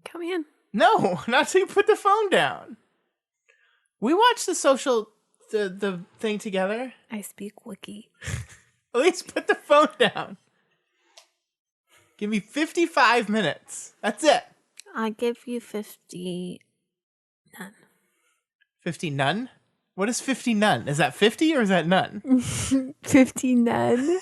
Come in. No, not till you put the phone down. We watched the thing together. I speak Wookiee. At least put the phone down. Give me 55 minutes. That's it. I give you 50 none. 50 none? What is 50 none? Is that 50 or is that none? 50 none.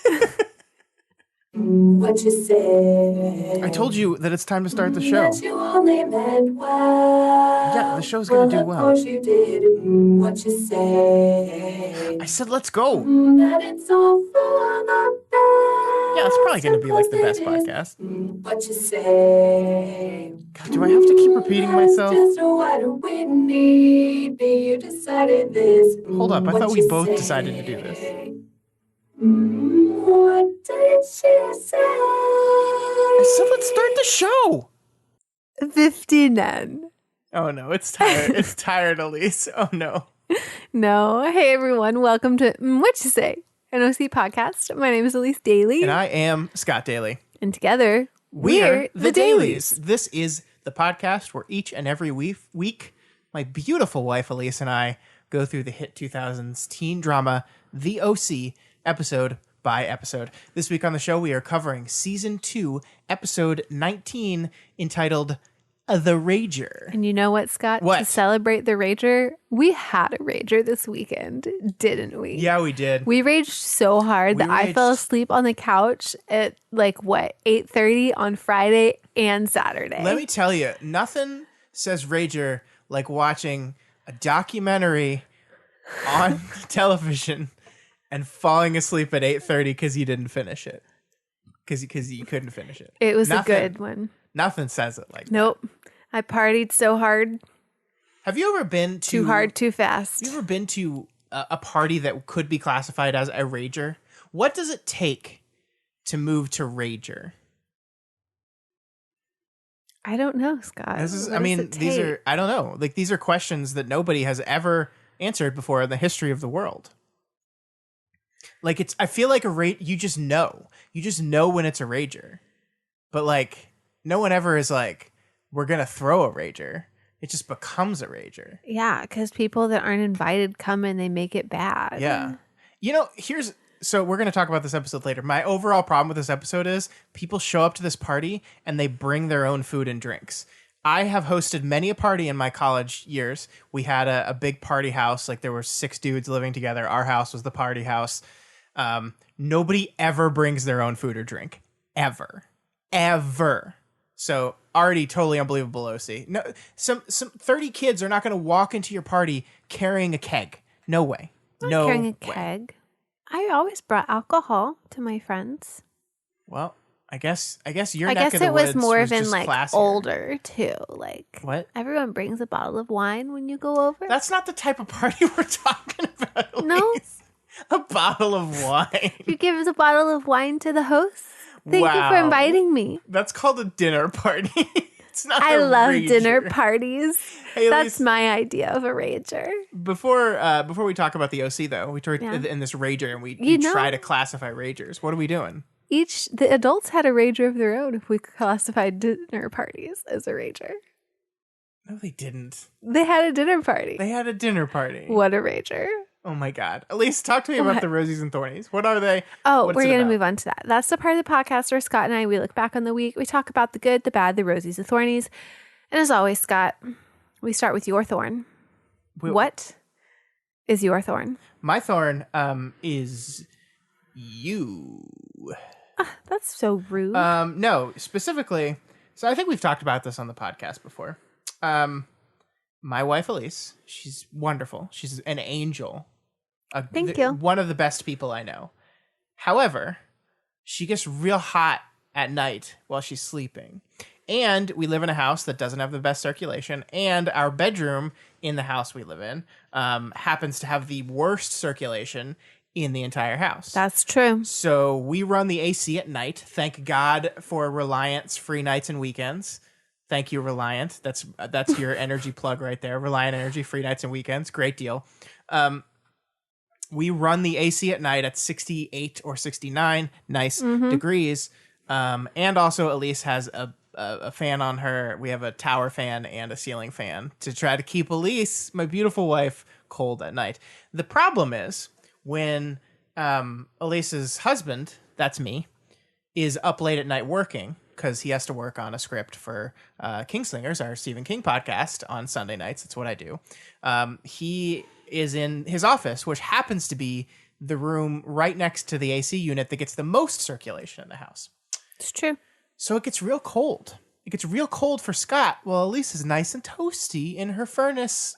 What you say? I told you that it's time to start the show. That you only meant well. Yeah, the show's gonna do Of well. course you did. What you say? I said let's go. That it's all for the best. Yeah, it's probably gonna be like the best podcast. What you say? God, do I have to keep repeating myself? Just what we need. You decided this. Hold up, I What thought we you both say? decided to do this. What did she say? I said let's start the show. 50 none. Oh no, it's tired. It's tired, Elyse. Oh no. No. Hey, everyone. Welcome to Whatcha Say, an OC podcast. My name is Elyse Daly. And I am Scott Daly. And together, We're the Dailies. This is the podcast where each and every week, my beautiful wife Elyse and I go through the hit 2000s teen drama, The OC, episode by episode. This week on the show, we are covering Season 2, Episode 19, entitled The Rager. And you know what, Scott? What? To celebrate the Rager, we had a Rager this weekend, didn't we? Yeah, we did. We raged so hard that I fell asleep on the couch at 8:30 on Friday and Saturday. Let me tell you, nothing says Rager like watching a documentary on television and falling asleep at 8:30 because you didn't finish it. Because you couldn't finish it. It was a good one. Nothing says it like Nope. I partied so hard. Have you ever been to... Too hard, too fast. Have you ever been to a party that could be classified as a rager? What does it take to move to rager? I don't know, Scott. These are, I don't know. Like, these are questions that nobody has ever answered before in the history of the world. Like, I feel like you just know. You just know when it's a rager. But, like, no one ever is like, we're going to throw a rager. It just becomes a rager. Yeah, because people that aren't invited come and they make it bad. Yeah. You know, so we're going to talk about this episode later. My overall problem with this episode is people show up to this party and they bring their own food and drinks. I have hosted many a party in my college years. We had a big party house. Like, there were 6 dudes living together. Our house was the party house. Nobody ever brings their own food or drink. Ever. So already totally unbelievable OC. No, some 30 kids are not going to walk into your party carrying a keg. No way. No carrying a way. keg. I always brought alcohol to my friends. Well, I guess your I neck guess of the it was woods more was than just like classier. older too. Like, What? Everyone brings a bottle of wine when you go over. That's not the type of party we're talking about. No? Elyse. A bottle of wine. You give the bottle of wine to the host. Thank you for Wow. inviting me. That's called a dinner party. It's not. I a love rager. dinner parties. Hey, That's Elyse, my idea of a rager. Before we talk about the OC though, we tried Yeah. in this rager and we You know- try to classify ragers. What are we doing? The adults had a rager of their own if we classified dinner parties as a rager. No, they didn't. They had a dinner party. They had a dinner party. What a rager. Oh my God. Elyse, talk to me about What? the Rosies and Thornies. What are they? Oh, What's we're it going to about? move on to that. That's the part of the podcast where Scott and I, we look back on the week. We talk about the good, the bad, the rosies, the thornies. And as always, Scott, we start with your thorn. What is your thorn? My thorn is you. That's so rude. No, specifically. So I think we've talked about this on the podcast before. My wife Elyse, she's wonderful. She's an angel. Thank you. One of the best people I know. However, she gets real hot at night while she's sleeping. And we live in a house that doesn't have the best circulation. And our bedroom in the house we live in happens to have the worst circulation in the entire house. That's true. So we run the AC at night. Thank God for Reliant's free nights and weekends. Thank you, Reliant. That's your energy plug right there. Reliant Energy, free nights and weekends. Great deal. We run the AC at night at 68 or 69 degrees. And also Elyse has a fan on her. We have a tower fan and a ceiling fan to try to keep Elyse, my beautiful wife, cold at night. The problem is when Elise's husband, that's me, is up late at night working because he has to work on a script for Kingslingers, our Stephen King podcast, on Sunday nights. That's what I do. He is in his office, which happens to be the room right next to the AC unit that gets the most circulation in the house. It's true. So it gets real cold. It gets real cold for Scott. Well, Elyse is nice and toasty in her furnace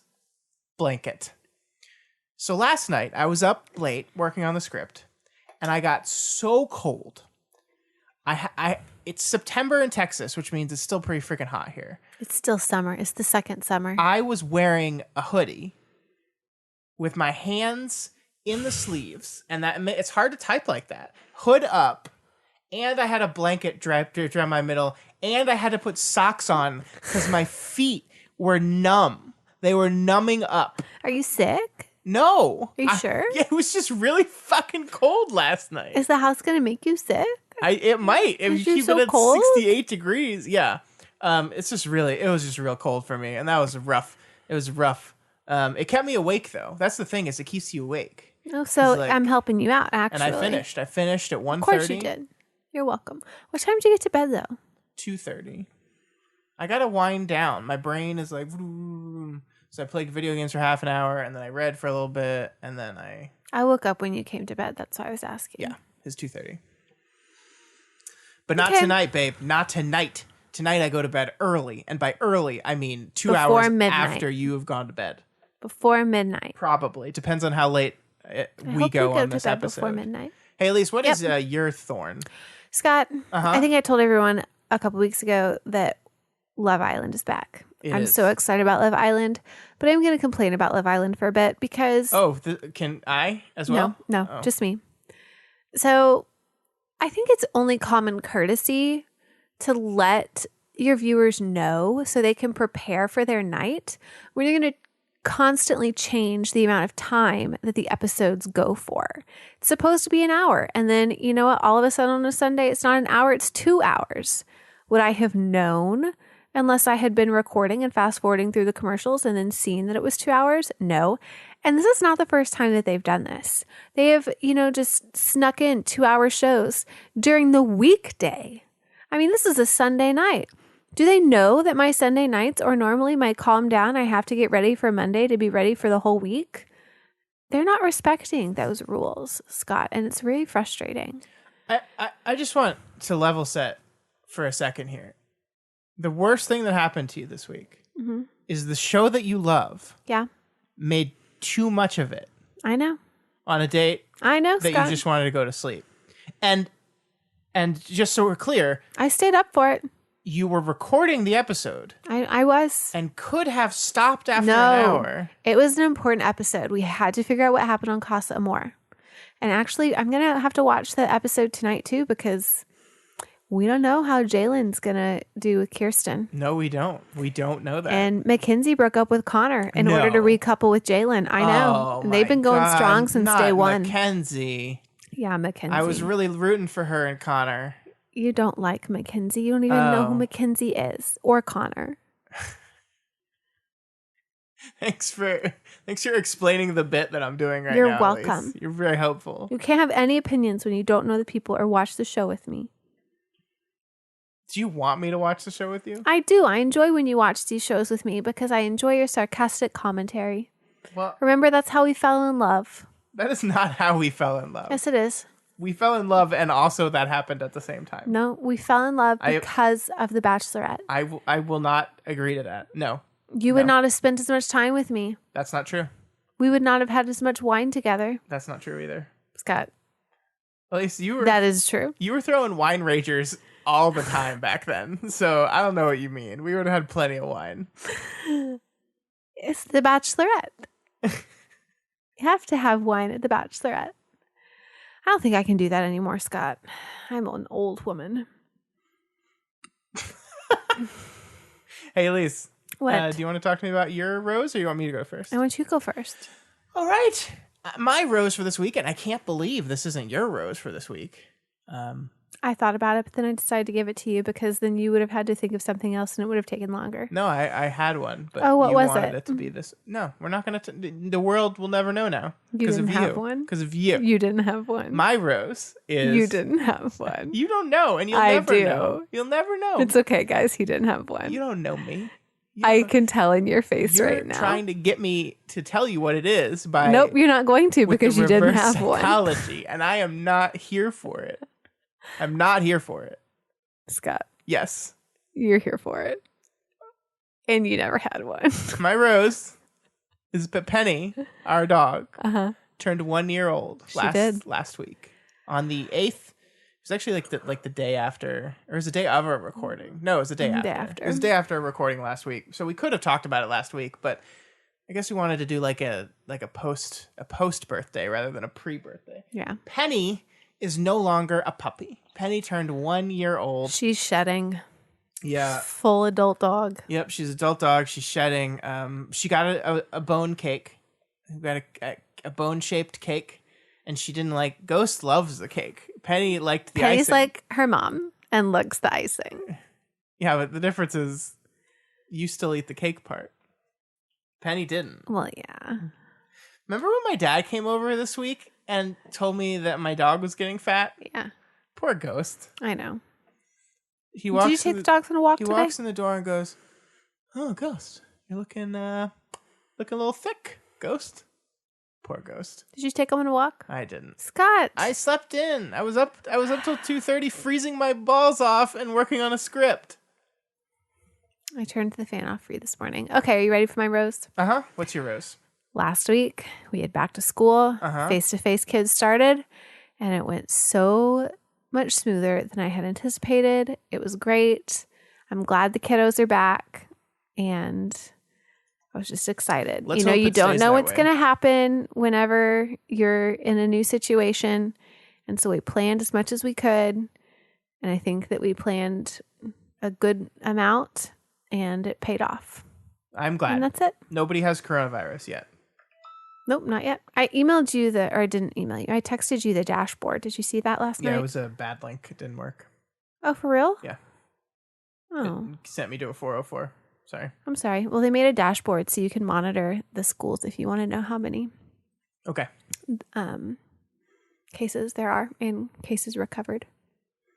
blanket. So last night, I was up late working on the script, and I got so cold. It's September in Texas, which means it's still pretty freaking hot here. It's still summer. It's the second summer. I was wearing a hoodie with my hands in the sleeves, and it's hard to type like that. Hood up, and I had a blanket draped around my middle, and I had to put socks on because my feet were numb. They were numbing up. Are you sick? No. Are you sure? Yeah, it was just really fucking cold last night. Is the house going to make you sick? It might if you keep so it at cold? 68 degrees. Yeah. It was just real cold for me, and that was rough. It was rough. It kept me awake though. That's the thing, is it keeps you awake. Oh, so I'm helping you out, actually. And I finished at 1:30. Of course you did. You're welcome. What time did you get to bed though? 2:30. I gotta wind down. My brain is like, so I played video games for half an hour, and then I read for a little bit, and then I woke up when you came to bed. That's why I was asking. Yeah, it's 2:30. But not tonight, babe. Not tonight. Tonight I go to bed early, and by early I mean 2 Before hours midnight. after you have gone to bed. Before midnight. Probably depends on how late we go on this episode. Before midnight. Hey, Elyse, what is your thorn? Scott, I think I told everyone a couple weeks ago that Love Island is back. I'm so excited about Love Island, but I'm going to complain about Love Island for a bit because... Oh, can I as well? No, just me. So I think it's only common courtesy to let your viewers know so they can prepare for their night when you're going to constantly change the amount of time that the episodes go for. It's supposed to be an hour. And then, you know what? All of a sudden on a Sunday, it's not an hour, it's 2 hours. Would I have known unless I had been recording and fast forwarding through the commercials and then seen that it was 2 hours? No. And this is not the first time that they've done this. They have, just snuck in 2-hour shows during the weekday. I mean, this is a Sunday night. Do they know that my Sunday nights, or normally my calm down, I have to get ready for Monday to be ready for the whole week? They're not respecting those rules, Scott, and it's really frustrating. I just want to level set for a second here. The worst thing that happened to you this week is the show that you love made too much of it. I know. On a date I know, that Scott. you just wanted to go to sleep. And just so we're clear, I stayed up for it. You were recording the episode. I was. And could have stopped after an hour. It was an important episode. We had to figure out what happened on Casa Amor. And actually, I'm going to have to watch the episode tonight too because we don't know how Jalen's going to do with Kirsten. No, we don't. We don't know that. And Mackenzie broke up with Connor in order to recouple with Jalen. I know. Oh, and they've been going strong since day one. Mackenzie. Yeah, Mackenzie. I was really rooting for her and Connor. You don't like Mackenzie. You don't even know who Mackenzie is or Connor. Thanks for explaining the bit that I'm doing right now. You're welcome. Elyse. You're very helpful. You can't have any opinions when you don't know the people or watch the show with me. Do you want me to watch the show with you? I do. I enjoy when you watch these shows with me because I enjoy your sarcastic commentary. Well, remember, that's how we fell in love. That is not how we fell in love. Yes, it is. We fell in love, and also that happened at the same time. No, we fell in love because of The Bachelorette. I will not agree to that. No. You would not have spent as much time with me. That's not true. We would not have had as much wine together. That's not true either. Scott. At least you were. That is true. You were throwing wine ragers all the time back then. So I don't know what you mean. We would have had plenty of wine. It's The Bachelorette. You have to have wine at The Bachelorette. I don't think I can do that anymore, Scott. I'm an old woman. Hey, Elyse. What? Do you want to talk to me about your rose, or you want me to go first? I want you to go first. All right. My rose for this week, and I can't believe this isn't your rose for this week. I thought about it, but then I decided to give it to you because then you would have had to think of something else and it would have taken longer. No, I had one, but what you was wanted it? it to be this. No, we're not going to. The world will never know now. You didn't have one? Because of you. You didn't have one. My rose is... You didn't have one. You don't know, and you'll I never do. know. You'll never know. It's okay, guys. He didn't have one. You don't know me. I can tell in your face You're right now. trying to get me to tell you what it is by... Nope, you're not going to with because the you didn't reverse have one. psychology, and I am not here for it. I'm not here for it. Scott, Yes. you're here for it. And you never had one. My rose is Penny, our dog, Uh-huh. turned 1 year old last week. On the 8th. It was actually like the day after, or it was the day of our recording. No, it was the day after. It was the day after our recording last week. So we could have talked about it last week, but I guess we wanted to do like a post birthday rather than a pre-birthday. Yeah. Penny is no longer a puppy. Penny turned 1 year old. She's shedding. Yeah. Full adult dog. Yep, she's an adult dog. She's shedding. She got a bone cake. We got a bone-shaped cake, and she didn't like... Ghost loves the cake. Penny liked the Penny's icing. like her mom and likes the icing. Yeah, but the difference is you still eat the cake part. Penny didn't. Well, yeah. Remember when my dad came over this week and told me that my dog was getting fat? Yeah. Poor Ghost. I know. He walks Did you take the dogs on a walk He today? walks in the door and goes, "Oh, Ghost, you're looking a little thick, Ghost." Poor Ghost. Did you take them on a walk? I didn't. Scott. I slept in. I was up till 2:30 freezing my balls off and working on a script. I turned the fan off for you this morning. Okay, are you ready for my rose? Uh-huh. What's your rose? Last week, we had back to school. Uh-huh. Face-to-face kids started, and it went so much smoother than I had anticipated. It was great. I'm glad the kiddos are back, and I was just excited. Let's you know, hope you it don't stays know that what's way. going to happen whenever you're in a new situation, and so we planned as much as we could, and I think that we planned a good amount, and it paid off. I'm glad. And that's it. Nobody has coronavirus yet. Nope, not yet. I emailed you or I didn't email you. I texted you the dashboard. Did you see that last night? Yeah, it was a bad link. It didn't work. Oh, for real? Yeah. Oh, It sent me to a 404. Sorry. I'm sorry. Well, they made a dashboard so you can monitor the schools if you want to know how many Okay. cases there are and cases recovered.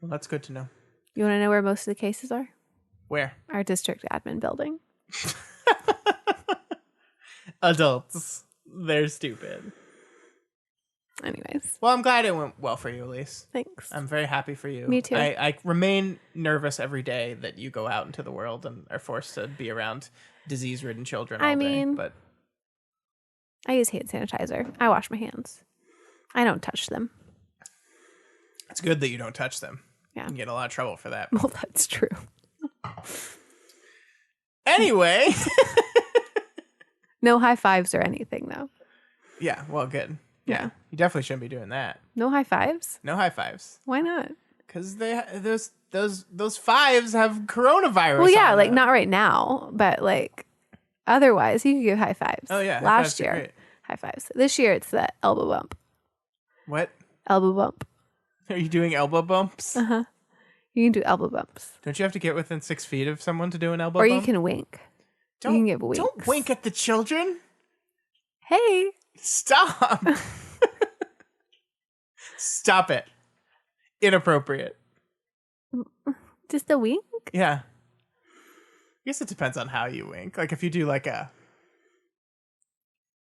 Well, that's good to know. You want to know where most of the cases are? Where? Our district admin building. Adults. They're stupid. Anyways, Well, I'm glad it went well for you, Elyse. thanks. I'm very happy for you. Me too. I remain nervous every day that you go out into the world and are forced to be around disease-ridden children all I day. mean- But I use hand sanitizer. I wash my hands. I don't touch them. it's good that you don't touch them. Yeah. You can get in a lot of trouble for that. Well, that's true. Anyway. No high fives or anything, though. Yeah, well, good. Yeah. You definitely shouldn't be doing that. No high fives? No high fives. Why not? Because those fives have coronavirus. Well, yeah, on like them. not right now, but like otherwise, you could give high fives. Oh, yeah. high fives Last are year, great. high fives. This year, it's the elbow bump. What? Elbow bump. Are you doing elbow bumps? Uh-huh. You can do elbow bumps. Don't you have to get within 6 feet of someone to do an elbow Or bump? you can wink. Don't, you can give winks. Don't wink at the children. Hey. Stop. Stop it. Inappropriate. Just a wink? Yeah. I guess it depends on how you wink. Like if you do like a...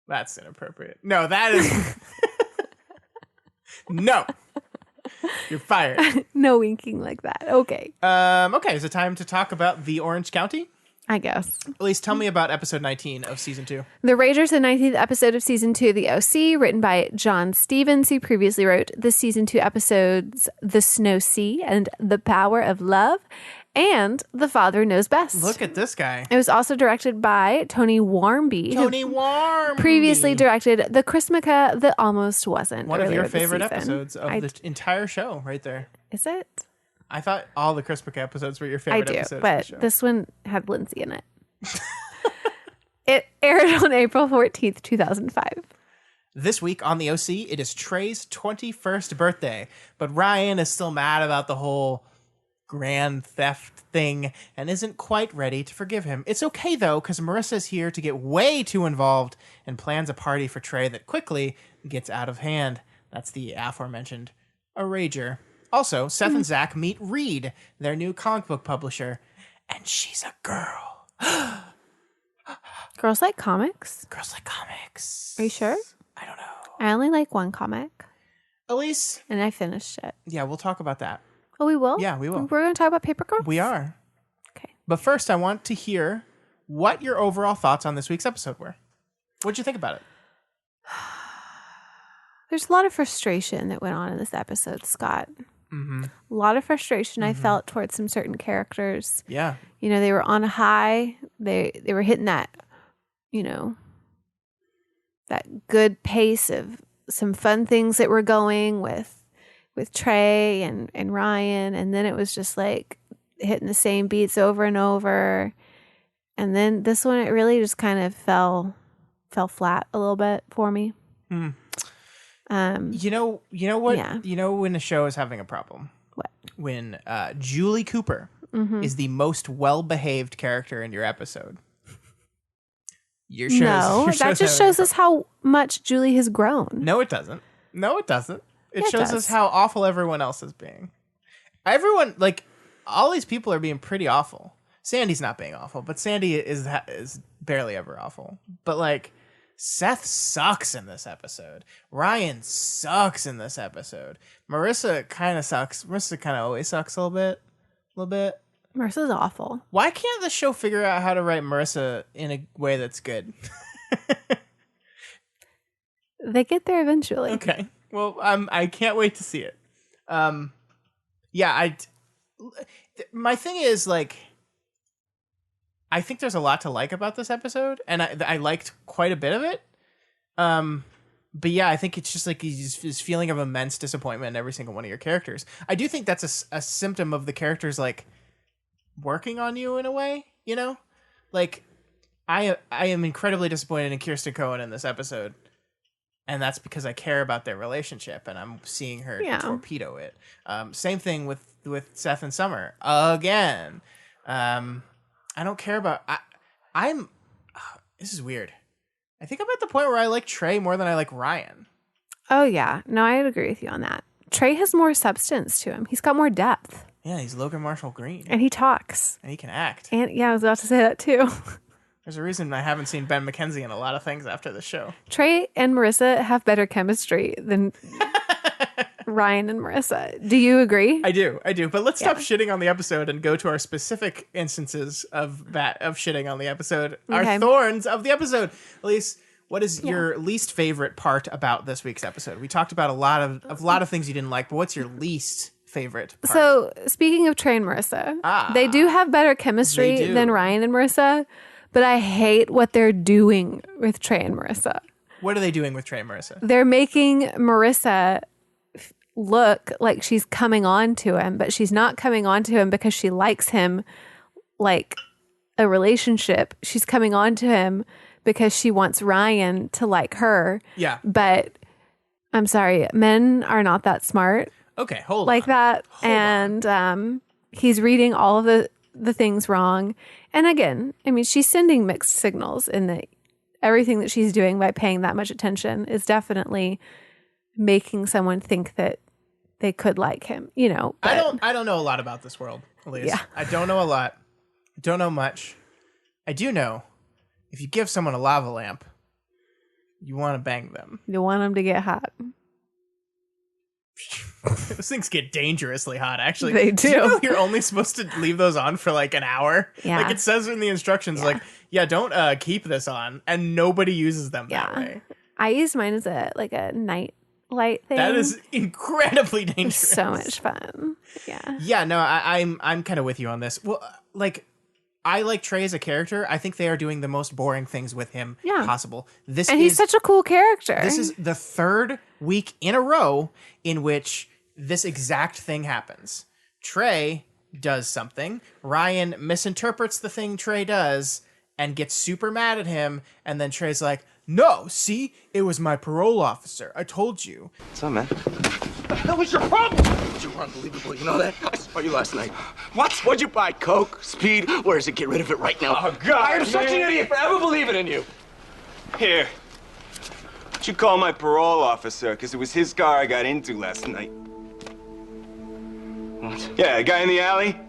That's inappropriate. No, that is... No. You're fired. No winking like that. Okay. Okay, is it time to talk about the Orange County? I guess. Elyse, tell me about episode 19 of season 2. The Ragers, the 19th episode of season 2 of The OC, written by John Stevens, who previously wrote the season 2 episodes The Snow Sea and The Power of Love and The Father Knows Best. Look at this guy. It was also directed by Tony Warmby, Tony who Warm. previously directed The Christmaca That Almost Wasn't. One of earlier your this favorite season. episodes of the entire show right there. Is it? I thought all the Christmas episodes were your I favorite do, episodes of but the show. this one had Lindsay in it. It aired on April 14th, 2005. This week on the OC, it is Trey's 21st birthday, but Ryan is still mad about the whole grand theft thing and isn't quite ready to forgive him. It's okay, though, because Marissa is here to get way too involved and plans a party for Trey that quickly gets out of hand. That's the aforementioned A Rager. Also, Seth and Zach meet Reed, their new comic book publisher, and she's a girl. Girls like comics? Girls like comics. Are you sure? I don't know. I only like one comic. Elyse? And I finished it. Yeah, we'll talk about that. Oh, we will? Yeah, we will. We're going to talk about Paper Girls? We are. Okay. But first, I want to hear what your overall thoughts on this week's episode were. What'd you think about it? There's a lot of frustration that went on in this episode, Scott. Mm-hmm. A lot of frustration I felt towards some certain characters. Yeah. You know, they were on a high. They were hitting that, you know, that good pace of some fun things that were going with Trey and Ryan. And then it was just like hitting the same beats over and over. And then this one, it really just kind of fell flat a little bit for me. Mm. You know what? Yeah. You know when a show is having a problem? What? When Julie Cooper is the most well-behaved character in your episode. Your show's, No, your that show's just having a shows us how much Julie has grown. No, it doesn't. No, it doesn't. It Yeah, it shows does. us how awful everyone else is being. Everyone, like, all these people are being pretty awful. Sandy's not being awful, but Sandy is barely ever awful. But, like, Seth sucks in this episode. Ryan sucks in this episode. Marissa kind of sucks. Marissa kind of always sucks a little bit. Marissa's awful. Why can't the show figure out how to write Marissa in a way that's good? They get there eventually. Okay. Well, I can't wait to see it. Yeah, my thing is, like, I think there's a lot to like about this episode, and I liked quite a bit of it. But yeah, I think it's just like this feeling of immense disappointment in every single one of your characters. I do think that's a symptom of the characters, like, working on you in a way, you know? Like, I am incredibly disappointed in Kirsten Cohen in this episode. And that's because I care about their relationship, and I'm seeing her torpedo it. Same thing with Seth and Summer. Again. I don't care about... this is weird. I think I'm at the point where I like Trey more than I like Ryan. Oh, yeah. No, I'd agree with you on that. Trey has more substance to him. He's got more depth. Yeah, he's Logan Marshall Green. And he talks. And he can act. And yeah, I was about to say that too. There's a reason I haven't seen Ben McKenzie in a lot of things after the show. Trey and Marissa have better chemistry than Ryan and Marissa. Do you agree? I do. But let's stop shitting on the episode and go to our specific instances of shitting on the episode. Okay. Our thorns of the episode. Elyse, what is your least favorite part about this week's episode? We talked about a lot of things you didn't like, but what's your least favorite part? So, speaking of Trey and Marissa, they do have better chemistry than Ryan and Marissa, but I hate what they're doing with Trey and Marissa. What are they doing with Trey and Marissa? They're making Marissa look like she's coming on to him, but she's not coming on to him because she likes him like a relationship. She's coming on to him because she wants Ryan to like her. Yeah. But I'm sorry, men are not that smart. Okay, hold like on. that. And he's reading all of the things wrong. And again, I mean, she's sending mixed signals in that everything that she's doing by paying that much attention is definitely making someone think that they could like him, you know. But I don't know a lot about this world, Elyse. Yeah. I don't know a lot. I don't know much. I do know if you give someone a lava lamp, you want to bang them. you want them to get hot. Those things get dangerously hot, actually. They do. You know you're only supposed to leave those on for like an hour? Yeah. Like it says in the instructions, don't keep this on. And nobody uses them that way. I used mine as a night light thing. That is incredibly dangerous. so much fun. Yeah. Yeah, no, I'm kind of with you on this. Well, like, I like Trey as a character. I think they are doing the most boring things with him possible. He's such a cool character. This is the third week in a row in which this exact thing happens. Trey does something. Ryan misinterprets the thing Trey does and gets super mad at him. And then Trey's like, No, see? It was my parole officer. I told you. What's up, man? What the hell is your problem? You were unbelievable, you know that? I saw you last night. What? What'd you buy, coke? Speed? Where is it? Get rid of it right now. Oh, God, I am such an idiot for ever believing in you. Here. What'd you call my parole officer? Because it was his car I got into last night. What? Yeah, the guy in the alley.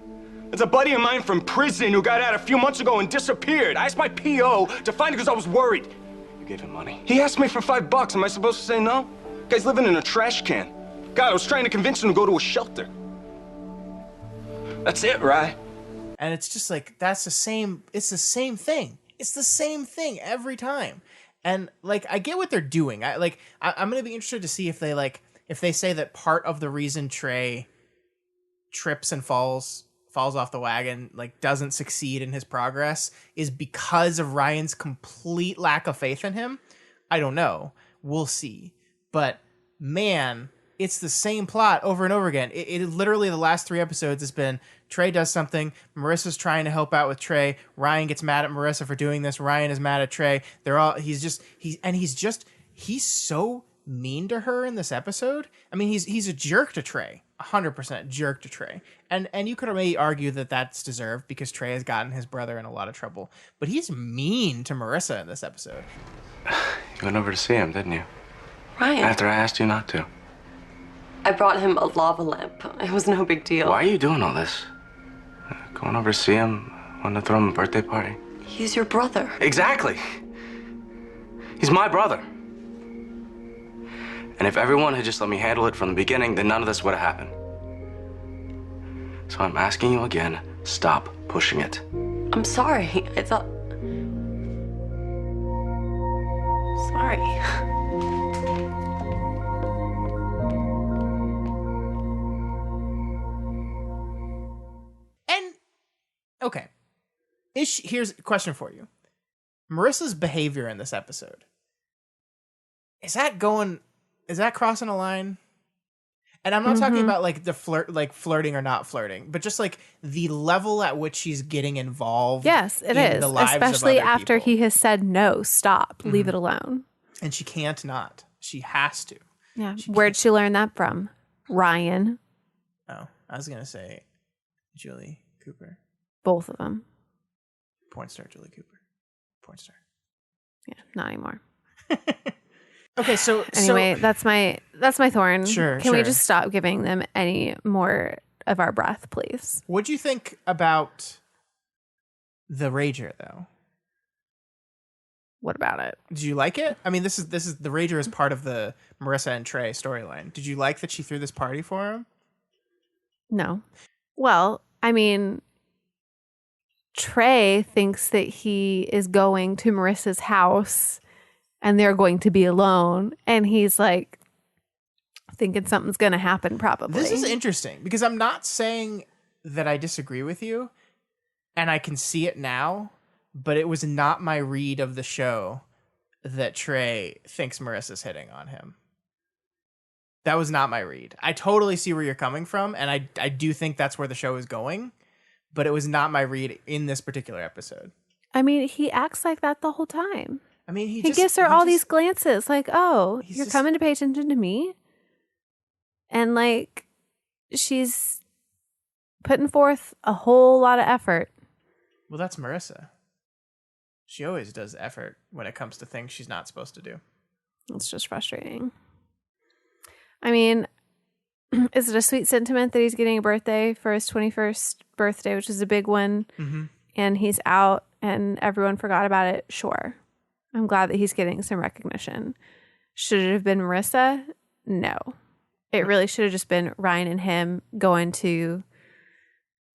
It's a buddy of mine from prison who got out a few months ago and disappeared. I asked my P.O. to find it because I was worried. You gave him money. He asked me for $5. Am I supposed to say no? Guy's living in a trash can. God, I was trying to convince him to go to a shelter. That's it, right? And it's just like, it's the same thing. It's the same thing every time. And like, I get what they're doing. I'm going to be interested to see if they say that part of the reason Trey trips and falls off the wagon, like doesn't succeed in his progress, is because of Ryan's complete lack of faith in him. I don't know. We'll see. But man, it's the same plot over and over again. It literally, the last 3 episodes has been Trey does something, Marissa's trying to help out with Trey, Ryan gets mad at Marissa for doing this, Ryan is mad at Trey. He's so mean to her in this episode. I mean, he's a jerk to Trey. 100% jerk to Trey. And you could maybe argue that that's deserved because Trey has gotten his brother in a lot of trouble. But he's mean to Marissa in this episode. You went over to see him, didn't you? Ryan. After I asked you not to. I brought him a lava lamp. It was no big deal. Why are you doing all this? Going over to see him? Want to throw him a birthday party? He's your brother. Exactly. He's my brother. And if everyone had just let me handle it from the beginning, then none of this would have happened. So I'm asking you again, stop pushing it. I'm sorry. I thought... Sorry. And, okay. Here's a question for you. Marissa's behavior in this episode. Is that crossing a line? And I'm not talking about like the flirting or not flirting, but just like the level at which she's getting involved. Yes, it is. Especially after he has said, no, stop, leave it alone. And she can't not. She has to. Yeah. Where'd she learn that from? Ryan. Oh, I was going to say Julie Cooper. Both of them. Porn star Julie Cooper. Porn star. Yeah, not anymore. Okay, so anyway, that's my thorn. Sure. Can we just stop giving them any more of our breath, please? What'd you think about the Rager, though? What about it? Did you like it? I mean, this is the Rager is part of the Marissa and Trey storyline. Did you like that she threw this party for him? No. Well, I mean, Trey thinks that he is going to Marissa's house and they're going to be alone. And he's like thinking something's going to happen probably. This is interesting because I'm not saying that I disagree with you and I can see it now, but it was not my read of the show that Trey thinks Marissa's hitting on him. That was not my read. I totally see where you're coming from, and I do think that's where the show is going, but it was not my read in this particular episode. I mean, he acts like that the whole time. I mean, he gives her all these glances like, oh, you're coming to pay attention to me? And like, she's putting forth a whole lot of effort. Well, that's Marissa. She always does effort when it comes to things she's not supposed to do. It's just frustrating. I mean, is it a sweet sentiment that he's getting a birthday for his 21st birthday, which is a big one, and he's out and everyone forgot about it? Sure. I'm glad that he's getting some recognition. Should it have been Marissa? No. It really should have just been Ryan and him going to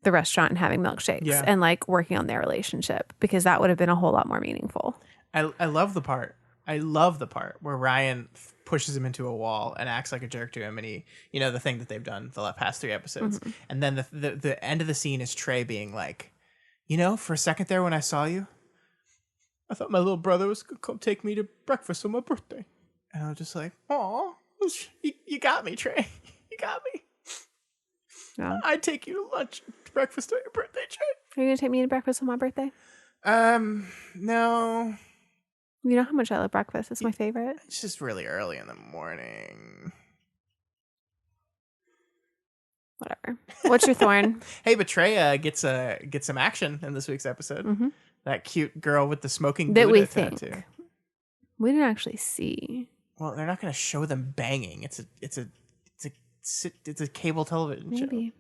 the restaurant and having milkshakes and like working on their relationship, because that would have been a whole lot more meaningful. I love the part. I love the part where Ryan pushes him into a wall and acts like a jerk to him, and he, you know, the thing that they've done the past 3 episodes. And then the end of the scene is Trey being like, you know, for a second there when I saw you, I thought my little brother was going to come take me to breakfast on my birthday. And I was just like, aw, you got me, Trey. You got me. Yeah. I'd take you to lunch, breakfast on your birthday, Trey. Are you going to take me to breakfast on my birthday? No. You know how much I love breakfast. It's my favorite. It's just really early in the morning. Whatever. What's your thorn? Hey, but Trey gets some action in this week's episode. Mm-hmm. That cute girl with the smoking That we Buddha think. tattoo. We didn't actually see. Well, they're not going to show them banging. It's a cable television show. Maybe.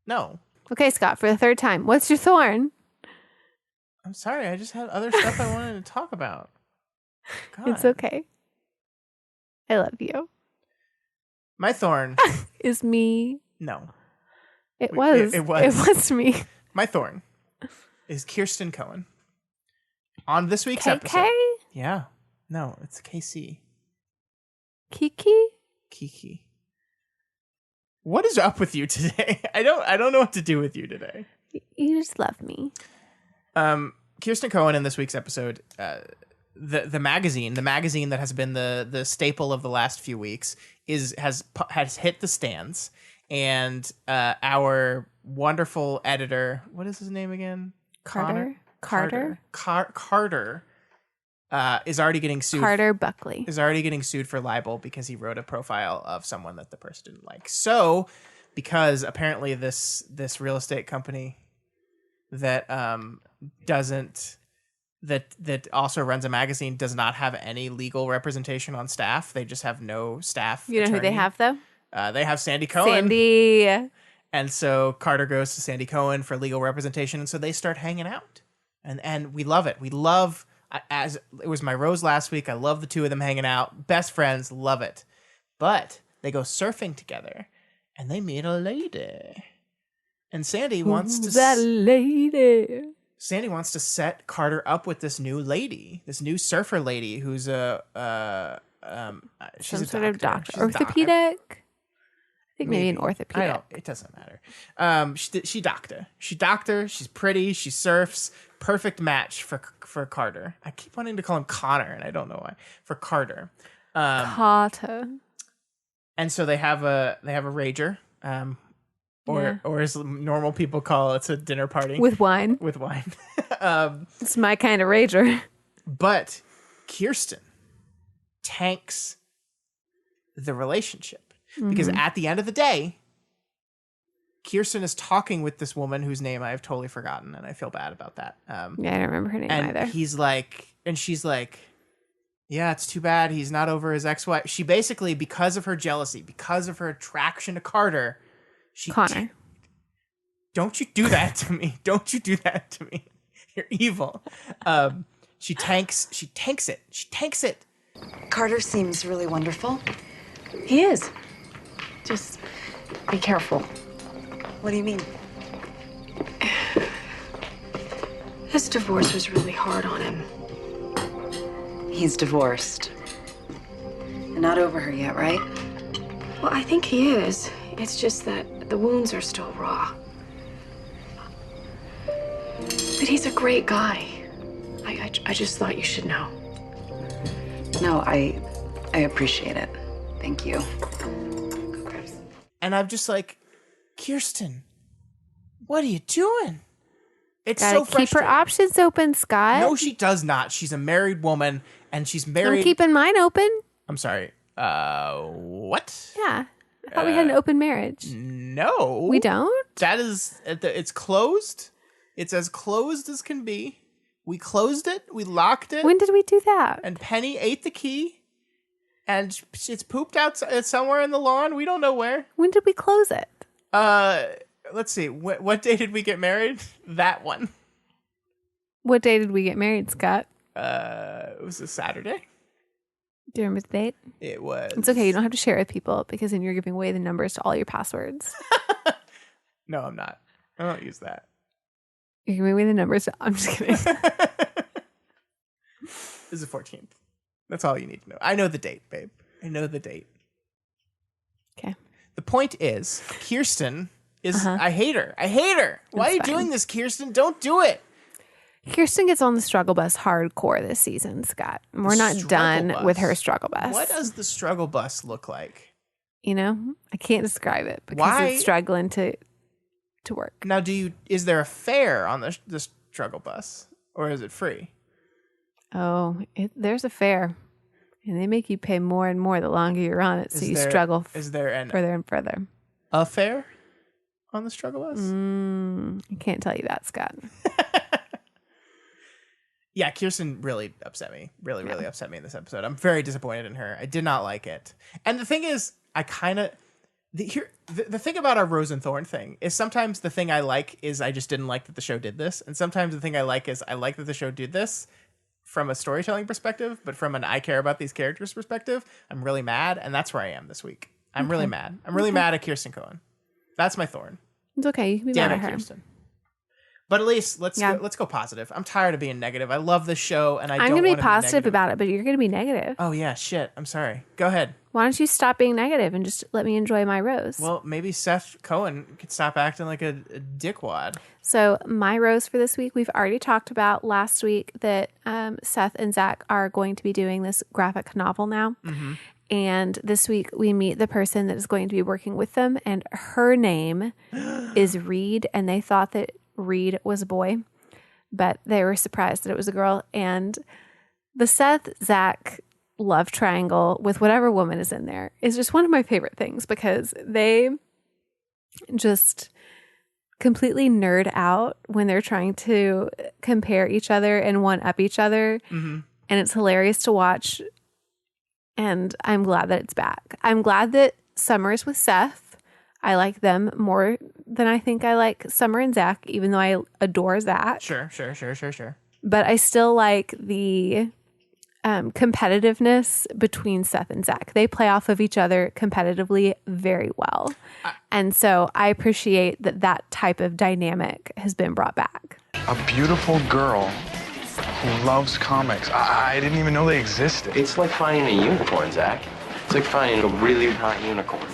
No. Okay, Scott, for the third time, what's your thorn? I'm sorry. I just had other stuff I wanted to talk about. God. It's okay. I love you. My thorn Is me. No. It was. It was. It was me. My thorn is Kirsten Cohen. On this week's KK? episode. Yeah. No, it's KC. Kiki? What is up with you today? I don't know what to do with you today. You just love me. Kirsten Cohen in this week's episode, the magazine that has been the staple of the last few weeks has hit the stands, and our wonderful editor, what is his name again? Carter is already getting sued. Carter Buckley is already getting sued for libel because he wrote a profile of someone that the person didn't like. So, because apparently this real estate company that that also runs a magazine does not have any legal representation on staff. They just have no staff. You know attorney. who they have though? They have Sandy Cohen. Sandy. And so Carter goes to Sandy Cohen for legal representation, and so they start hanging out, and we love it. We love, as it was my rose last week. I love the two of them hanging out, best friends, love it. But they go surfing together, and they meet a lady, and Sandy wants to that lady. Sandy wants to set Carter up with this new lady, this new surfer lady who's she's Some a sort of doctor, She's a orthopedic. I think maybe an orthopedic. It doesn't matter. She doctor. She's pretty. She surfs. Perfect match for Carter. I keep wanting to call him Connor, and I don't know why. For Carter. Carter. And so they have a rager. Or as normal people call it, it's a dinner party with wine. With wine. It's my kind of rager. But Kirsten tanks the relationship. Because at the end of the day, Kirsten is talking with this woman whose name I have totally forgotten, and I feel bad about that. Yeah, I don't remember her name and either. She's like, yeah, it's too bad he's not over his ex-wife. She basically, because of her jealousy, because of her attraction to Carter, Connor. Don't you do that to me. Don't you do that to me. You're evil. She tanks it. Carter seems really wonderful. He is. Just be careful. What do you mean? His divorce was really hard on him. He's divorced. And not over her yet, right? Well, I think he is. It's just that the wounds are still raw. But he's a great guy. I just thought you should know. No, I appreciate it. Thank you. And I'm just like, Kirsten, what are you doing? It's Gotta so keep frustrating. her options open, Scott. No, she does not. She's a married woman, and she's married. I'm keeping mine open. I'm sorry. What? Yeah. I thought we had an open marriage. No. We don't? That is, it's closed. It's as closed as can be. We closed it. We locked it. When did we do that? And Penny ate the key. And it's pooped out somewhere in the lawn. We don't know where. When did we close it? Let's see. What day did we get married? That one. What day did we get married, Scott? It was a Saturday. Do you remember the date? It was. It's okay. You don't have to share it with people because then you're giving away the numbers to all your passwords. No, I'm not. I don't use that. You're giving away the numbers. I'm just kidding. This is the 14th. That's all you need to know. I know the date, babe. I know the date. Okay. The point is, Kirsten is... I hate her. Why are you doing this, Kirsten? Don't do it. Kirsten gets on the struggle bus hardcore this season, Scott. We're not done with her struggle bus. What does the struggle bus look like? You know, I can't describe it because Why? it's struggling to work. Now, is there a fare on the struggle bus, or is it free? There's a fare. And they make you pay more and more the longer you're on it. So you struggle further and further. A fare on the struggle bus? I can't tell you that, Scott. Yeah, Kirsten really upset me. Really upset me in this episode. I'm very disappointed in her. I did not like it. And the thing is, I kind of... The thing about our Rose and Thorn thing is sometimes the thing I like is I just didn't like that the show did this. And sometimes the thing I like is I like that the show did this from a storytelling perspective, but from an I care about these characters perspective, I'm really mad. And that's where I am this week. I'm really mad. I'm really mad at Kirsten Cohen. That's my thorn. It's okay. You can be mad at her. Kirsten. But Elyse, let's go positive. I'm tired of being negative. I love this show, and I'm going to be positive about it, but you're going to be negative. Oh yeah, shit. I'm sorry. Go ahead. Why don't you stop being negative and just let me enjoy my rose? Well, maybe Seth Cohen could stop acting like a dickwad. So my rose for this week, we've already talked about last week that Seth and Zach are going to be doing this graphic novel now. Mm-hmm. And this week we meet the person that is going to be working with them, and her name is Reed, and they thought that Reed was a boy, but they were surprised that it was a girl. And the Seth-Zach love triangle with whatever woman is in there is just one of my favorite things, because they just completely nerd out when they're trying to compare each other and one-up each other. Mm-hmm. And it's hilarious to watch. And I'm glad that it's back. I'm glad that Summer is with Seth. I like them more than I think I like Summer and Zach, even though I adore Zach. Sure. But I still like the competitiveness between Seth and Zach. They play off of each other competitively very well. And so I appreciate that type of dynamic has been brought back. A beautiful girl who loves comics. I didn't even know they existed. It's like finding a unicorn, Zach. It's like finding a really hot unicorn.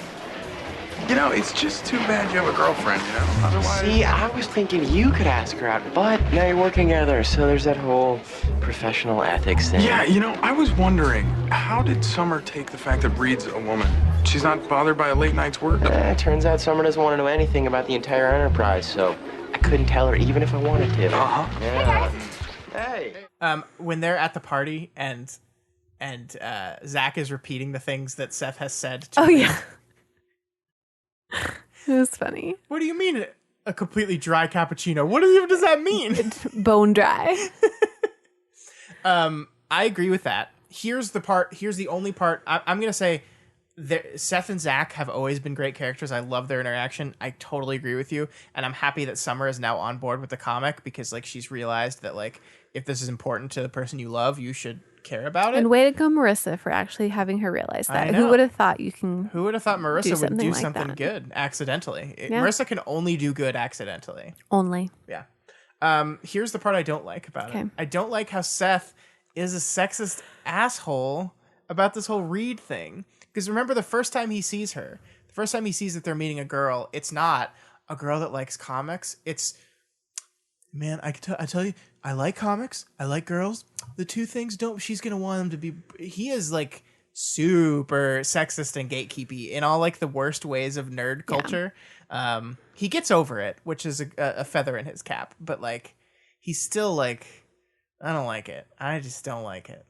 You know, it's just too bad you have a girlfriend, you know? Otherwise... See, I was thinking you could ask her out, but now you're working together, so there's that whole professional ethics thing. Yeah, you know, I was wondering, how did Summer take the fact that Reed's a woman? She's not bothered by a late night's work? Turns out Summer doesn't want to know anything about the entire enterprise, so I couldn't tell her even if I wanted to. Uh-huh. Yeah. Hey. When they're at the party and Zach is repeating the things that Seth has said to Reed. Yeah. It was funny. What do you mean a completely dry cappuccino? What even does that mean? It's bone dry. I agree with that. Here's the only part. I'm going to say Seth and Zach have always been great characters. I love their interaction. I totally agree with you. And I'm happy that Summer is now on board with the comic, because like she's realized that like if this is important to the person you love, you should care about it. And way to go, Marissa, for actually having her realize that. Who would have thought Who would have thought Marissa would do like something that? good accidentally? Yeah. Marissa can only do good accidentally. Only. Yeah. Here's the part I don't like about it. I don't like how Seth is a sexist asshole about this whole Reed thing. Because remember, the first time he sees that they're meeting a girl, it's not a girl that likes comics. It's, man, I tell you, I like comics. I like girls. The two things she's going to want him to be. He is like super sexist and gatekeepy in all like the worst ways of nerd culture. Yeah. He gets over it, which is a feather in his cap. But like, he's still like, I don't like it. I just don't like it.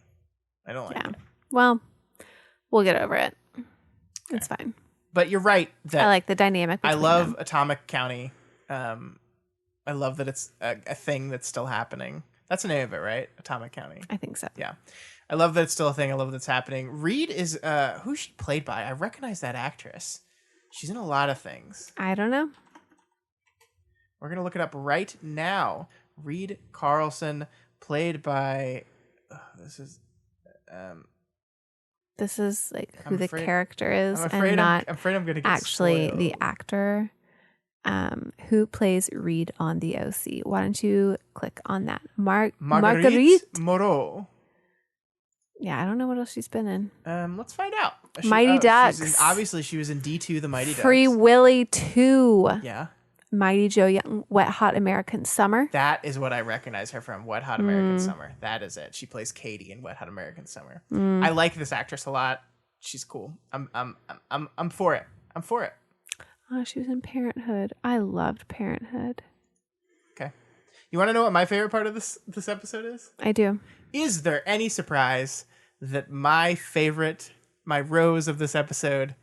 I don't like it. Well, we'll get over it. It's fine. But you're right that I like the dynamic. I love them. Atomic County. I love that it's a thing that's still happening. That's the name of it, right? Atomic County. I think so. Yeah. I love that it's still a thing. I love that it's happening. Reed is who's she played by? I recognize that actress. She's in a lot of things. I don't know. We're gonna look it up right now. Reed Carlson, played by. This is like who the character is, I'm afraid I'm gonna get actually spoiled. The actor who plays Reed on the OC. Why don't you click on that? Marguerite Moreau. Yeah, I don't know what else she's been in. Let's find out. Mighty Ducks. Obviously, she was in D2, The Mighty Ducks. Free Willy 2. Yeah. Mighty Joe Young, Wet Hot American Summer. That is what I recognize her from. Wet Hot American Summer. That is it. She plays Katie in Wet Hot American Summer. I like this actress a lot. She's cool. I'm for it. I'm for it. Oh, she was in Parenthood. I loved Parenthood. Okay. You want to know what my favorite part of this episode is? I do. Is there any surprise that my rose of this episode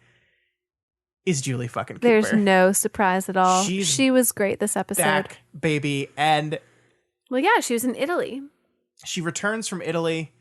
is Julie fucking Cooper? There's no surprise at all. She was great this episode. Back, baby. And well, yeah, she was in Italy. She returns from Italy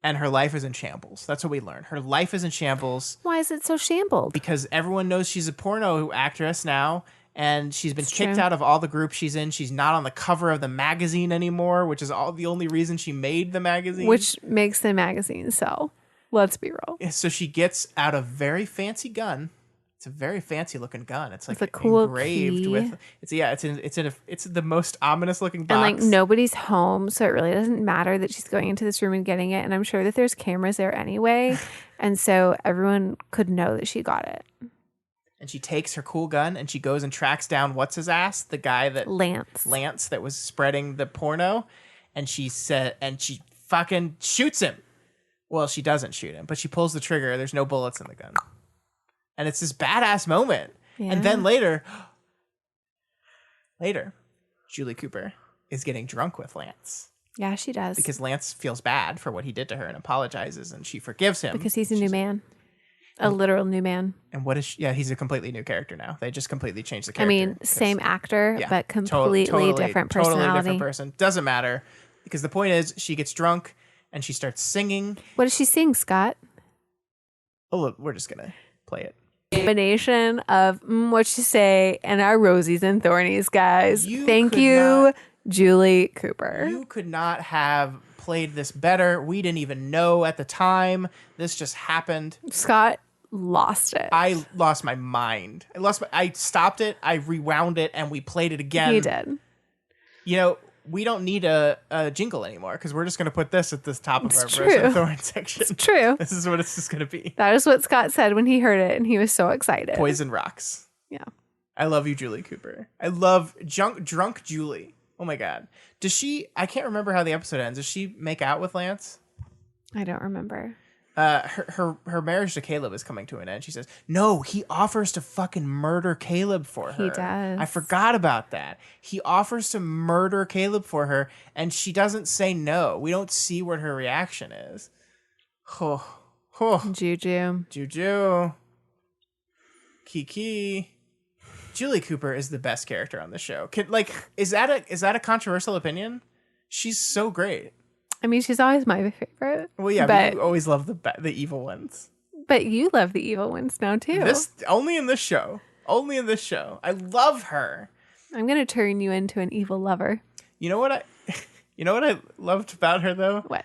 and her life is in shambles. That's what we learn. Her life is in shambles. Why is it so shambled? Because everyone knows she's a porno actress now, and she's been kicked out of all the groups she's in. She's not on the cover of the magazine anymore, which is the only reason she made the magazine. Which makes the magazine sell. Let's be real. So she gets out a very fancy gun. It's a very fancy looking gun. It's like a cool engraved key. with. It's the most ominous looking box. And like nobody's home, so it really doesn't matter that she's going into this room and getting it. And I'm sure that there's cameras there anyway, and so everyone could know that she got it. And she takes her cool gun and she goes and tracks down what's his ass, the guy that Lance that was spreading the porno, and she fucking shoots him. Well, she doesn't shoot him, but she pulls the trigger. There's no bullets in the gun. And it's this badass moment. Yeah. And then later, Julie Cooper is getting drunk with Lance. Yeah, she does. Because Lance feels bad for what he did to her and apologizes, and she forgives him. Because he's a new man. A literal new man. And what is she? Yeah, he's a completely new character now. They just completely changed the character. I mean, same actor, but completely different personality. Totally different person. Doesn't matter. Because the point is, she gets drunk and she starts singing. What does she sing, Scott? Oh, look, we're just going to play it. Combination of Whatcha Say and our Rosies and Thornies, guys. Thank you, Julie Cooper. You could not have played this better. We didn't even know at the time. This just happened. Scott lost it. I lost my mind. I stopped it, I rewound it, and we played it again. He did. You know, we don't need a jingle anymore because we're just going to put this at the top of our Rose and Thorn section. It's true. This is what it's just going to be. That is what Scott said when he heard it, and he was so excited. Poison rocks. Yeah. I love you, Julie Cooper. I love drunk Julie. Oh my God. Does she, I can't remember how the episode ends. Does she make out with Lance? I don't remember. Her marriage to Caleb is coming to an end. She says, no, he offers to fucking murder Caleb for her. He does. I forgot about that. He offers to murder Caleb for her, and she doesn't say no. We don't see what her reaction is. Juju. Kiki. Julie Cooper is the best character on the show. Is that a controversial opinion? She's so great. I mean, she's always my favorite. Well, yeah, but you always love the evil ones. But you love the evil ones now too. Only in this show. I love her. I'm gonna turn you into an evil lover. You know what I loved about her though? What?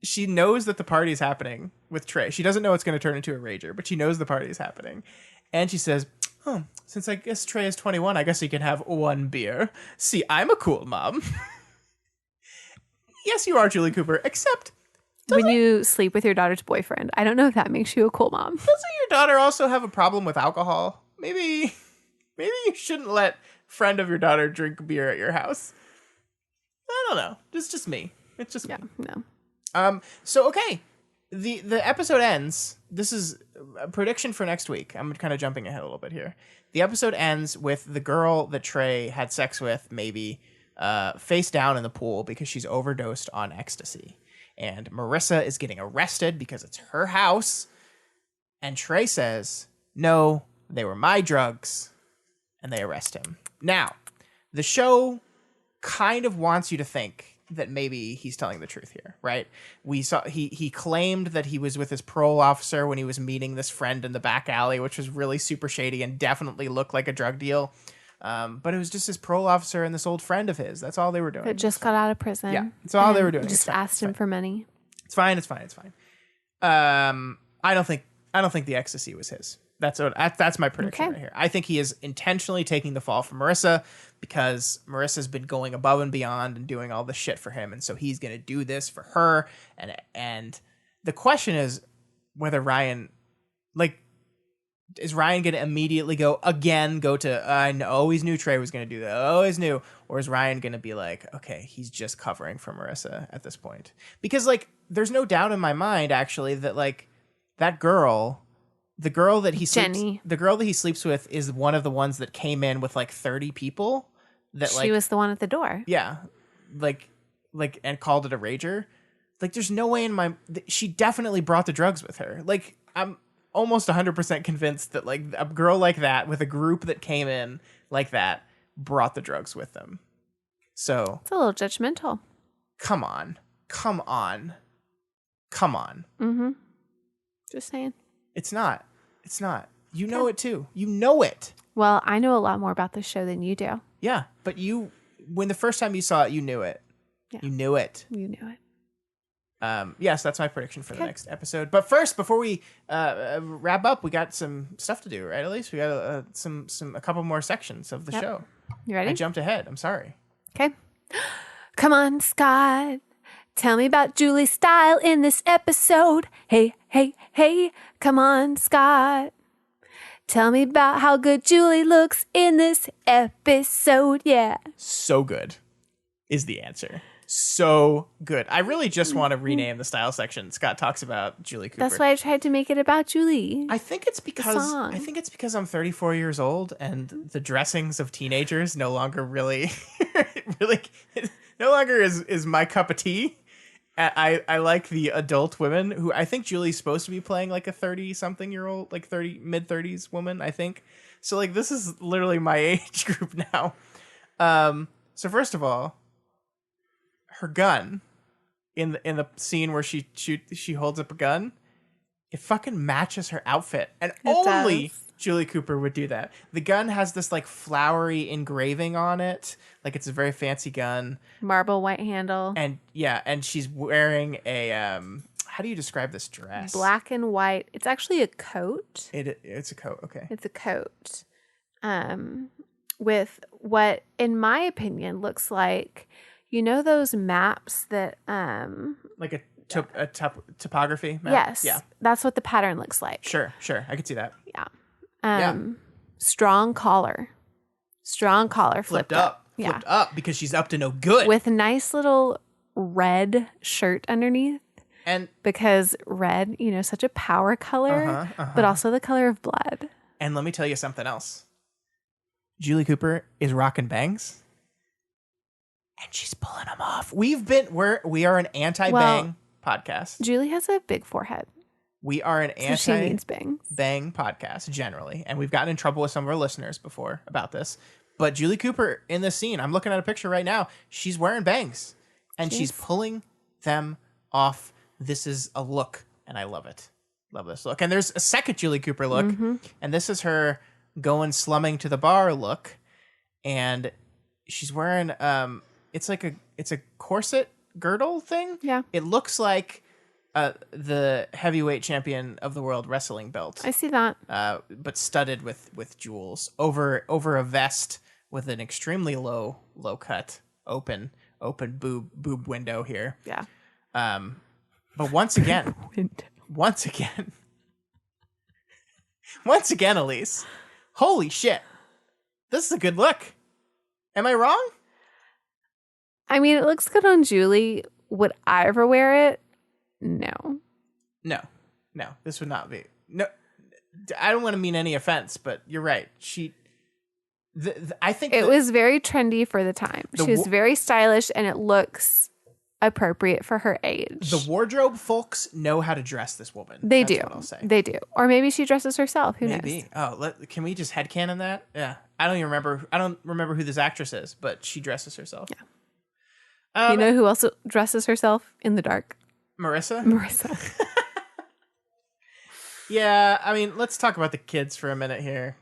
She knows that the party is happening with Trey. She doesn't know it's going to turn into a rager, but she knows the party is happening, and she says, "Oh, since I guess Trey is 21, I guess he can have one beer. See, I'm a cool mom." Yes, you are, Julie Cooper, except when you sleep with your daughter's boyfriend. I don't know if that makes you a cool mom. Doesn't your daughter also have a problem with alcohol? Maybe you shouldn't let friend of your daughter drink beer at your house. I don't know. It's just me. It's just me. No. So okay. The episode ends. This is a prediction for next week. I'm kind of jumping ahead a little bit here. The episode ends with the girl that Trey had sex with, maybe face down in the pool because she's overdosed on ecstasy. And Marissa is getting arrested because it's her house. And Trey says, no, they were my drugs. And they arrest him. Now, the show kind of wants you to think that maybe he's telling the truth here, right? We saw he claimed that he was with his parole officer when he was meeting this friend in the back alley, which was really super shady and definitely looked like a drug deal. But it was just his parole officer and this old friend of his. That's all they were doing. That just got out of prison. Yeah, that's all they were doing. Just asked him for money. It's fine. I don't think the ecstasy was his. That's my prediction right here. I think he is intentionally taking the fall from Marissa because Marissa's been going above and beyond and doing all this shit for him, and so he's gonna do this for her. And the question is whether Ryan, is Ryan gonna immediately go to I always knew Trey was gonna do that, I always knew, or is Ryan gonna be like, okay, he's just covering for Marissa at this point? Because there's no doubt in my mind actually that that girl. The girl that he sleeps with is one of the ones that came in with 30 people. She was the one at the door. Yeah, and called it a rager. Like, there's no way she definitely brought the drugs with her. Like, I'm almost 100% convinced that, like, a girl like that with a group that came in like that brought the drugs with them. So it's a little judgmental. Come on. Mm-hmm. Just saying. It's not. You know it too. You know it. Well, I know a lot more about this show than you do. Yeah, but when the first time you saw it, you knew it. Yeah. You knew it. Yes, that's my prediction for the next episode. But first, before we wrap up, we got some stuff to do, right? Elyse, we got a couple more sections of the show. You ready? I jumped ahead. I'm sorry. Okay. Come on, Scott. Tell me about Julie's style in this episode. Hey, hey, hey. Come on, Scott. Tell me about how good Julie looks in this episode. Yeah. So good is the answer. So good. I really just want to rename the style section. Scott talks about Julie Cooper. That's why I tried to make it about Julie. I think it's because I'm 34 years old and the dressings of teenagers no longer really no longer is my cup of tea. I like the adult women who I think Julie's supposed to be playing like a 30-something year old, like mid-30s woman, I think. So like this is literally my age group now. So first of all, her gun in the scene where she holds up a gun, it fucking matches her outfit, and only Julie Cooper would do that. The gun has this like flowery engraving on it, like it's a very fancy gun, marble white handle, and she's wearing a how do you describe this dress? Black and white. It's actually a coat. It's a coat. Okay, it's a coat, with what, in my opinion, looks like. You know those maps that like a topography map? Yes. Yeah. That's what the pattern looks like. Sure. I could see that. Yeah. Strong collar. Flipped up. Flipped up because she's up to no good. With a nice little red shirt underneath. And because red, such a power color, but also the color of blood. And let me tell you something else. Julie Cooper is rocking bangs. And she's pulling them off. We are an anti-bang podcast. Julie has a big forehead. We are an she needs bangs. Bang podcast generally, and we've gotten in trouble with some of our listeners before about this. But Julie Cooper in this scene, I'm looking at a picture right now. She's wearing bangs, and she's pulling them off. This is a look, and I love it. Love this look. And there's a second Julie Cooper look, and this is her going slumming to the bar look, and she's wearing it's a corset girdle thing. Yeah. It looks like the heavyweight champion of the world wrestling belt. I see that. But studded with jewels over a vest with an extremely low cut open boob window here. Yeah. But once again, Elyse, holy shit, this is a good look. Am I wrong? I mean, it looks good on Julie. Would I ever wear it? No. This would not be. No, I don't want to mean any offense, but you're right. I think it was very trendy for the time. She was very stylish, and it looks appropriate for her age. The wardrobe folks know how to dress this woman. That's what I'll say. They do. Or maybe she dresses herself. Who knows? Oh, can we just headcanon that? Yeah. I don't remember who this actress is, but she dresses herself. Yeah. You know who else dresses herself in the dark? Marissa? Yeah, I mean, let's talk about the kids for a minute here.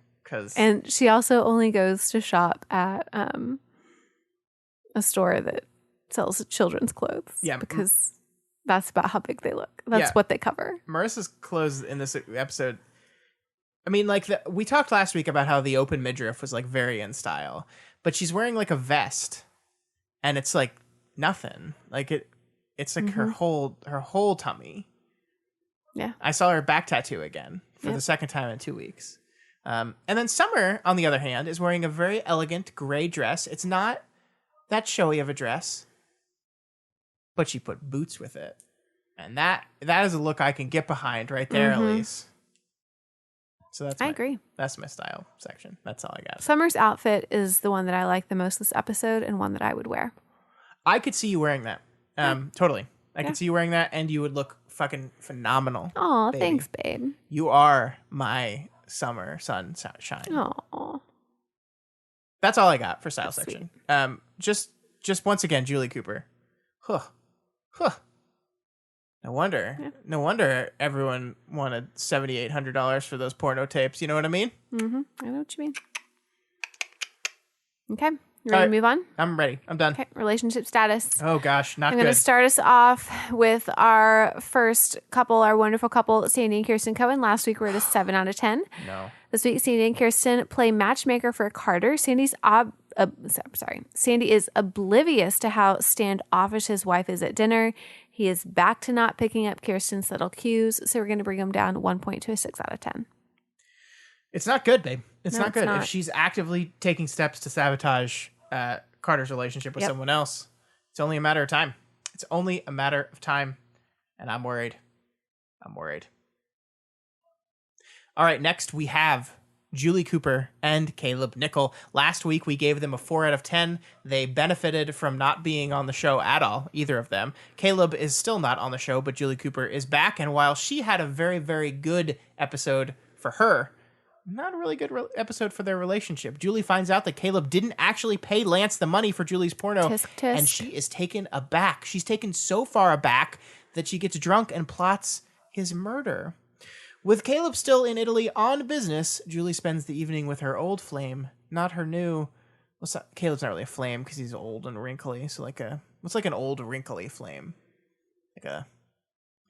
And she also only goes to shop at a store that sells children's clothes. Yeah. Because that's about how big they look. That's what they cover. Marissa's clothes in this episode, I mean, like, we talked last week about how the open midriff was, like, very in style. But she's wearing, like, a vest. And it's, like, nothing. Like, it's like her whole tummy. Yeah. I saw her back tattoo again for the second time in 2 weeks. And then Summer, on the other hand, is wearing a very elegant gray dress. It's not that showy of a dress, but she put boots with it. And that is a look I can get behind right there, Elyse. So I agree. That's my style section. That's all I got. Summer's outfit is the one that I like the most this episode and one that I would wear. I could see you wearing that. Totally. I could see you wearing that, and you would look fucking phenomenal. Oh, baby. thanks, babe. You are my summer sunshine. Oh, That's all I got for style That's section. Just once again, Julie Cooper. Huh. No wonder everyone wanted $7,800 for those porno tapes. You know what I mean? Mm-hmm. I know what you mean. Okay. You ready to move on? I'm ready. I'm done. Okay. Relationship status. Oh, gosh. Not I'm good. going to start us off with our first couple, our wonderful couple, Sandy and Kirsten Cohen. Last week we were at a 7 out of 10. No. This week, Sandy and Kirsten play matchmaker for Carter. Sandy is oblivious to how standoffish his wife is at dinner. He is back to not picking up Kirsten's subtle cues, so we're going to bring him down 1 point to a 6 out of 10. It's not good, babe. It's No, not it's good. not. If she's actively taking steps to sabotage Carter's relationship with someone else, it's only a matter of time. It's only a matter of time, and I'm worried. All right, next we have Julie Cooper and Caleb Nicol. Last week we gave them a 4 out of 10. They benefited from not being on the show at all, either of them. Caleb is still not on the show, but Julie Cooper is back, and while she had a very, very good episode for her, not a really good episode for their relationship. Julie finds out that Caleb didn't actually pay Lance the money for Julie's porno, Tisk, tisk. and she is taken aback. She's taken so far aback that she gets drunk and plots his murder. With Caleb still in Italy on business, Julie spends the evening with her old flame, not her new. Well, Caleb's not really a flame because he's old and wrinkly. So what's like an old wrinkly flame? Like a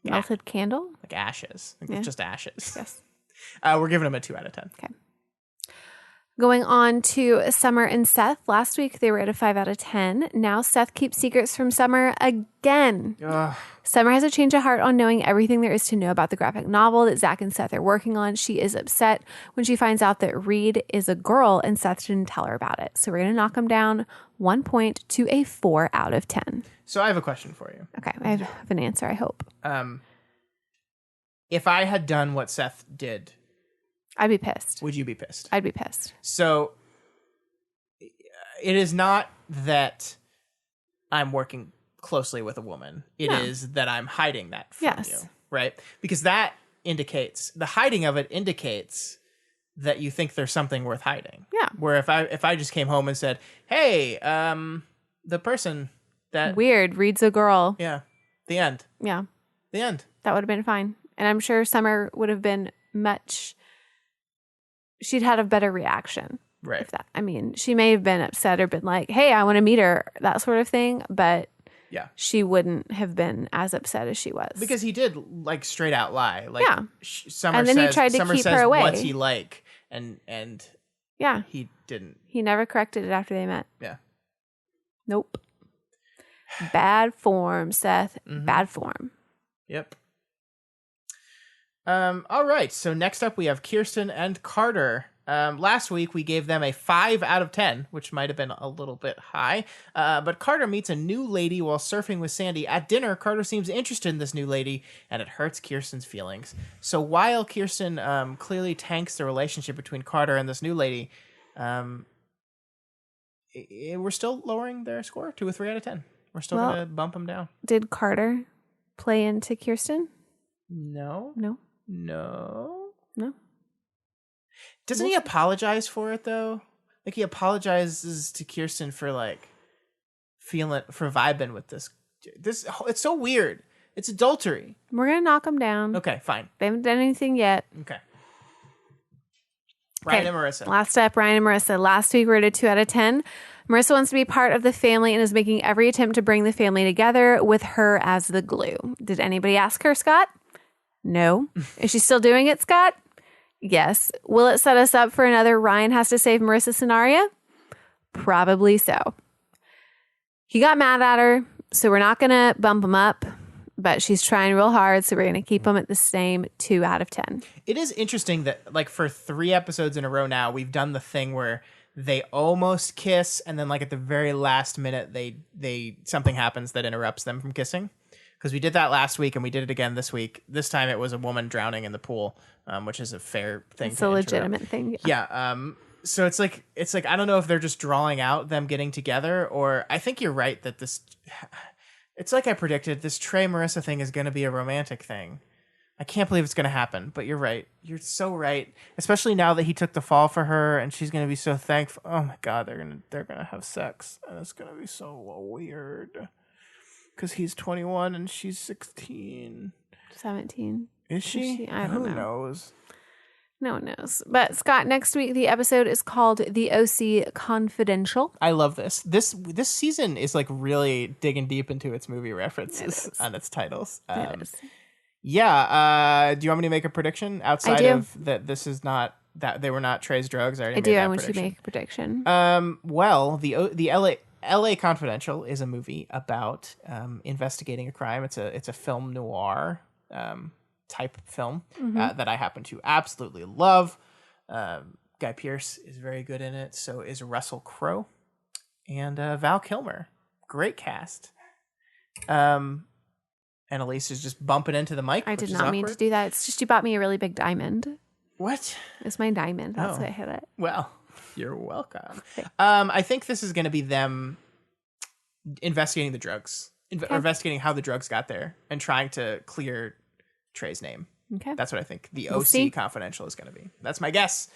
Melted candle? like ashes. Like Yeah. Just ashes. Yes. We're giving him a 2 out of 10. Okay. Going on to Summer and Seth. Last week they were at a 5 out of 10. Now Seth keeps secrets from Summer again. Ugh. Summer has a change of heart on knowing everything there is to know about the graphic novel that Zach and Seth are working on. She is upset when she finds out that Reed is a girl and Seth didn't tell her about it. So we're going to knock him down 1 point to a 4 out of 10. So I have a question for you. Okay. I have an answer, I hope. If I had done what Seth did, I'd be pissed. would you be pissed? I'd be pissed. So it is not that I'm working closely with a woman. It is that I'm hiding that from you, right? Because that indicates, the hiding of it indicates that you think there's something worth hiding. Yeah. Where if I just came home and said, hey, the person that... Weird. Reed's a girl. Yeah. The end. Yeah. The end. That would have been fine. And I'm sure Summer would have been she'd had a better reaction. Right. If that, I mean, she may have been upset or been like, hey, I want to meet her, that sort of thing. But yeah, she wouldn't have been as upset as she was. Because he did like straight out lie. Like, yeah. Summer and then says, he tried to Summer keep says, her away. what's he like? And yeah, he didn't. He never corrected it after they met. Yeah. Nope. Bad form, Seth. Mm-hmm. Bad form. Yep. All right. So next up we have Kirsten and Carter. Last week we gave them a 5 out of 10, which might have been a little bit high. But Carter meets a new lady while surfing with Sandy. At dinner, Carter seems interested in this new lady, and it hurts Kirsten's feelings. So while Kirsten clearly tanks the relationship between Carter and this new lady, we're still lowering their score to a 3 out of 10. We're still going to bump them down. Did Carter play into Kirsten? No. Doesn't he apologize for it though? Like he apologizes to Kirsten for like vibing with this. It's so weird. It's adultery. We're gonna knock them down. Okay, fine. They haven't done anything yet. Okay. Ryan and Marissa. Last up, Ryan and Marissa. Last week we were at a 2 out of 10. Marissa wants to be part of the family and is making every attempt to bring the family together with her as the glue. Did anybody ask her, Scott? No. Is she still doing it, Scott? Yes. Will it set us up for another Ryan has to save Marissa scenario? Probably so. He got mad at her, so we're not going to bump him up, but she's trying real hard, so we're going to keep him at the same 2 out of 10. It is interesting that like for 3 episodes in a row now, we've done the thing where they almost kiss, and then like at the very last minute, they something happens that interrupts them from kissing. Because we did that last week, and we did it again this week. This time it was a woman drowning in the pool, which is a fair thing. It's a legitimate thing. Yeah. So it's like I don't know if they're just drawing out them getting together, or I think you're right that this. It's like I predicted. This Trey Marissa thing is going to be a romantic thing. I can't believe it's going to happen, but you're right. You're so right. Especially now that he took the fall for her, and she's going to be so thankful. Oh my God, they're gonna have sex, and it's going to be so weird. Because he's 21 and she's 16. 17. Is she? I don't know. Who knows? No one knows. But Scott, next week the episode is called The OC Confidential. I love this. This season is like really digging deep into its movie references on its titles. It is. Yeah. Do you want me to make a prediction outside do. of that? This is not that they were not Trey's drugs. I already made do. that I want you to prediction. make a prediction. Well, the LA Confidential is a movie about investigating a crime. It's a film noir type film that I happen to absolutely love. Guy Pearce is very good in it. So is Russell Crowe and Val Kilmer. Great cast. And Elyse is just bumping into the mic. I did not mean to do that. It's just you bought me a really big diamond. What? It's my diamond. That's why I hit it. Well, you're welcome. I think this is going to be them investigating the drugs, or investigating how the drugs got there, and trying to clear Trey's name. Okay. That's what I think the We'll OC see. Confidential is going to be. That's my guess.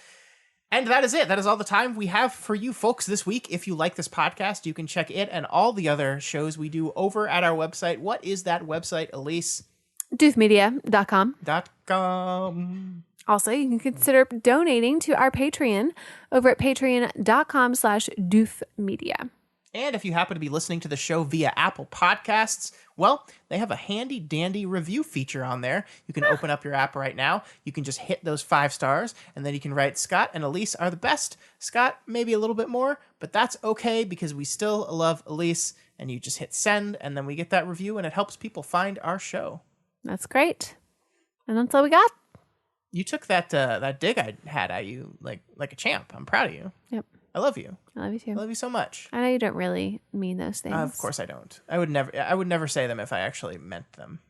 And that is it. That is all the time we have for you folks this week. If you like this podcast, you can check it and all the other shows we do over at our website. What is that website, Elyse? Doothmedia.com. .com. Also, you can consider donating to our Patreon over at patreon.com/doothmedia. And if you happen to be listening to the show via Apple Podcasts, well, they have a handy dandy review feature on there. You can open up your app right now. You can just hit those 5 stars, and then you can write Scott and Elyse are the best. Scott, maybe a little bit more, but that's okay because we still love Elyse. And you just hit send, and then we get that review, and it helps people find our show. That's great. And that's all we got. You took that dig I had at you like a champ. I'm proud of you. Yep. I love you. I love you too. I love you so much. I know you don't really mean those things. Of course I don't. I would never say them if I actually meant them.